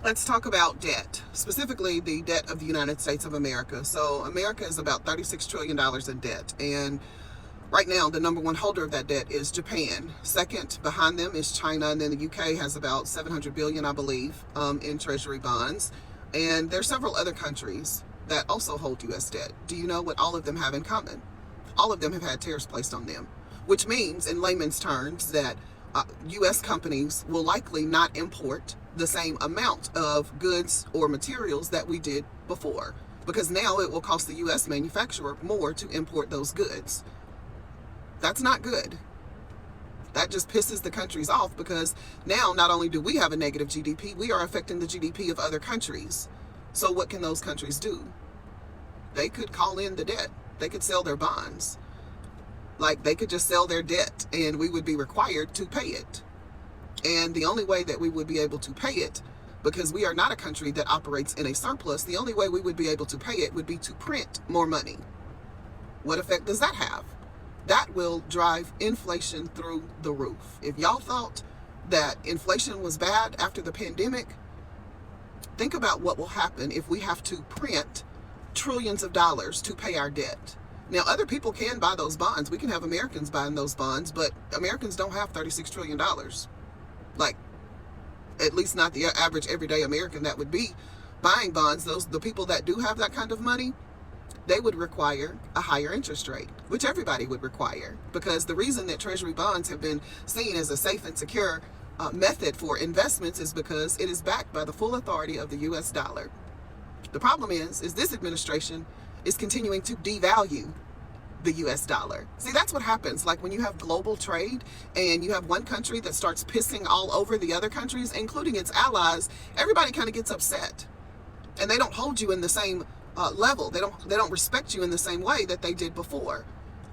Let's talk about debt, specifically the debt of the United States of America. So America is about $36 trillion in debt. And right now, the number one holder of that debt is Japan. Second behind them is China. And then the UK has about 700 billion, I believe, in treasury bonds. And there are several other countries that also hold U.S. debt. Do you know what all of them have in common? All of them have had tariffs placed on them, which means in layman's terms that U.S. companies will likely not import the same amount of goods or materials that we did before, because now it will cost the U.S. manufacturer more to import those goods. That's not good. That just pisses the countries off, because now not only do we have a negative GDP, we are affecting the GDP of other countries. So what can those countries do? They could call in the debt. They could sell their bonds. Like, they could just sell their debt and we would be required to pay it. And the only way that we would be able to pay it, because we are not a country that operates in a surplus, the only way we would be able to pay it would be to print more money. What effect does that have? That will drive inflation through the roof. If y'all thought that inflation was bad after the pandemic, think about what will happen if we have to print trillions of dollars to pay our debt. Now, other people can buy those bonds. We can have Americans buying those bonds, but Americans don't have $36 trillion. Like, at least not the average everyday American that would be buying bonds. The people that do have that kind of money, they would require a higher interest rate, which everybody would require, because the reason that treasury bonds have been seen as a safe and secure method for investments is because it is backed by the full authority of the U.S. dollar. The problem is this administration is continuing to devalue the U.S. dollar. See, that's what happens. Like, when you have global trade and you have one country that starts pissing all over the other countries, including its allies, everybody kind of gets upset, and they don't hold you in the same level. They don't respect you in the same way that they did before.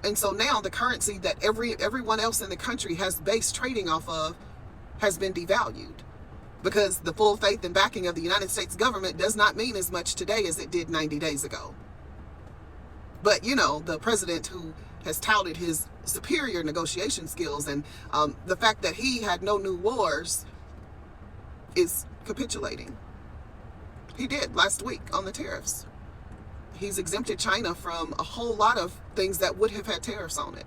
And so now the currency that everyone else in the country has base trading off of has been devalued, because the full faith and backing of the United States government does not mean as much today as it did 90 days ago. But, you know, the president who has touted his superior negotiation skills and the fact that he had no new wars is capitulating. He did last week on the tariffs. He's exempted China from a whole lot of things that would have had tariffs on it,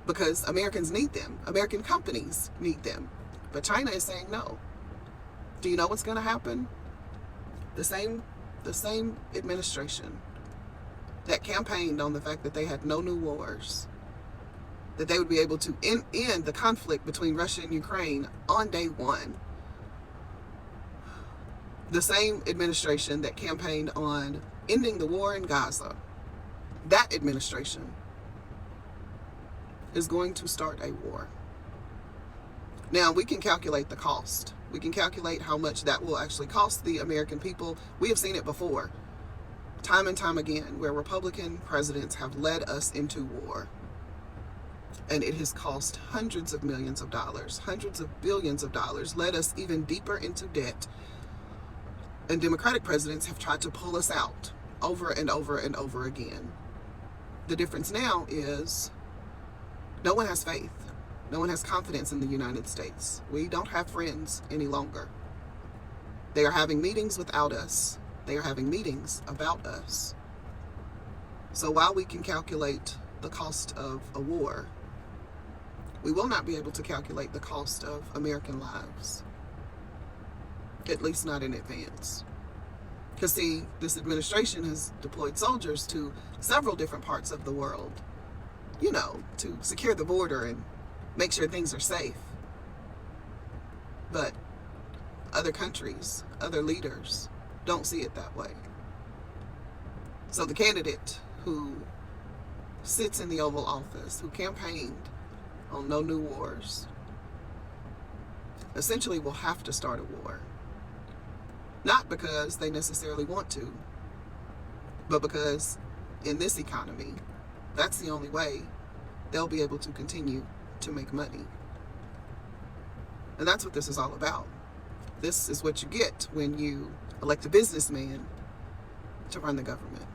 because Americans need them. American companies need them. But China is saying no. Do you know what's going to happen? The same administration that campaigned on the fact that they had no new wars, that they would be able to end the conflict between Russia and Ukraine on day one. The same administration that campaigned on ending the war in Gaza, that administration is going to start a war. Now, we can calculate the cost. We can calculate how much that will actually cost the American people. We have seen it before, time and time again, where Republican presidents have led us into war. And it has cost hundreds of millions of dollars, hundreds of billions of dollars, led us even deeper into debt. And Democratic presidents have tried to pull us out over and over and over again. The difference now is no one has faith. No one has confidence in the United States. We don't have friends any longer. They are having meetings without us. They are having meetings about us. So while we can calculate the cost of a war, we will not be able to calculate the cost of American lives. At least not in advance. Because, see, this administration has deployed soldiers to several different parts of the world, you know, to secure the border and make sure things are safe. But other countries, other leaders don't see it that way. So the candidate who sits in the Oval Office, who campaigned on no new wars, essentially will have to start a war. Not because they necessarily want to, but because in this economy, that's the only way they'll be able to continue to make money. And that's what this is all about. This is what you get when you elect a businessman to run the government.